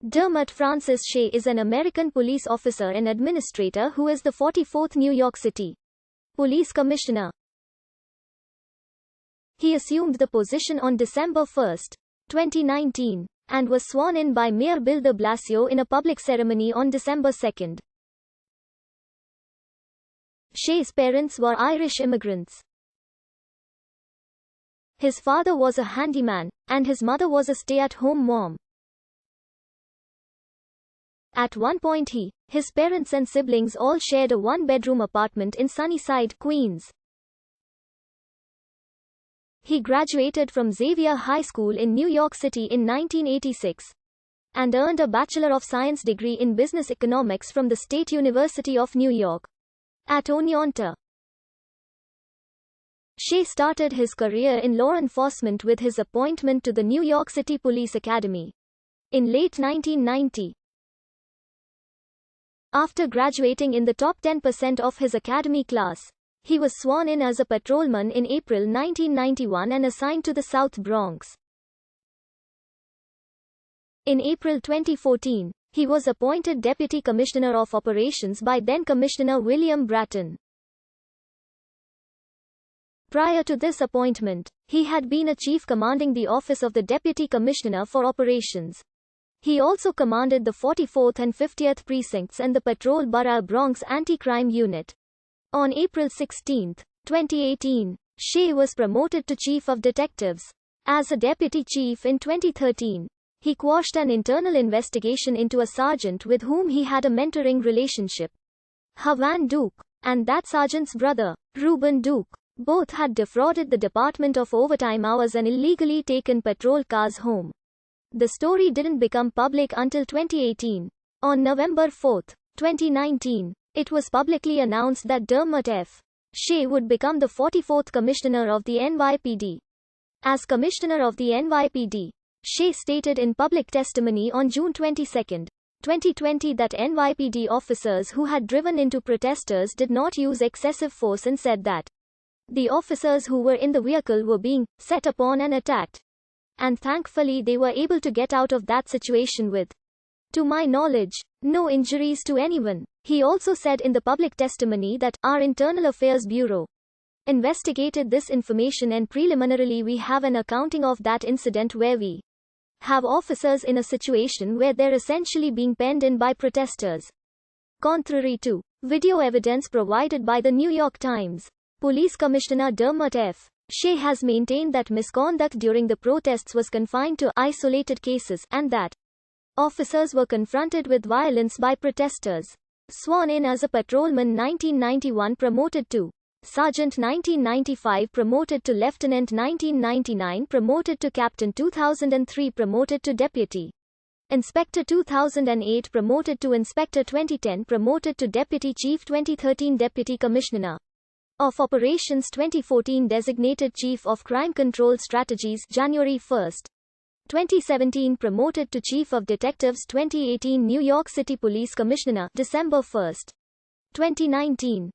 Dermot Francis Shea is an American police officer and administrator who is the 44th New York City Police Commissioner. He assumed the position on December 1, 2019, and was sworn in by Mayor Bill de Blasio in a public ceremony on December 2. Shea's parents were Irish immigrants. His father was a handyman, and his mother was a stay-at-home mom. At one point his parents and siblings all shared a one-bedroom apartment in Sunnyside, Queens. He graduated from Xavier High School in New York City in 1986 and earned a Bachelor of Science degree in Business Economics from the State University of New York at Oneonta. Shea started his career in law enforcement with his appointment to the New York City Police Academy in late 1990. After graduating in the top 10% of his academy class, he was sworn in as a patrolman in April 1991 and assigned to the South Bronx. In April 2014, he was appointed Deputy Commissioner of Operations by then-Commissioner William Bratton. Prior to this appointment, he had been a chief commanding the Office of the Deputy Commissioner for Operations. He also commanded the 44th and 50th Precincts and the Patrol Borough Bronx Anti-Crime Unit. On April 16, 2018, Shea was promoted to Chief of Detectives. As a deputy chief in 2013, he quashed an internal investigation into a sergeant with whom he had a mentoring relationship. Havan Duke, and that sergeant's brother, Reuben Duke, both had defrauded the Department of Overtime Hours and illegally taken patrol cars home. The story didn't become public until 2018. On November 4, 2019, it was publicly announced that Dermot F. Shea would become the 44th Commissioner of the NYPD. As Commissioner of the NYPD, Shea stated in public testimony on June 22, 2020 that NYPD officers who had driven into protesters did not use excessive force and said that the officers who were in the vehicle were being set upon and attacked. And thankfully they were able to get out of that situation with, to my knowledge, no injuries to anyone. He also said in the public testimony that our Internal Affairs Bureau investigated this information and preliminarily we have an accounting of that incident where we have officers in a situation where they're essentially being penned in by protesters. Contrary to video evidence provided by the New York Times, Police Commissioner Dermot F. Shea has maintained that misconduct during the protests was confined to isolated cases and that officers were confronted with violence by protesters. Sworn in as a patrolman 1991, promoted to Sergeant 1995, promoted to Lieutenant 1999, promoted to Captain 2003, promoted to Deputy Inspector 2008, promoted to Inspector 2010, promoted to Deputy Chief 2013, Deputy Commissioner of Operations 2014, Designated Chief of Crime Control Strategies January 1, 2017, promoted to Chief of Detectives 2018, New York City Police Commissioner December 1, 2019.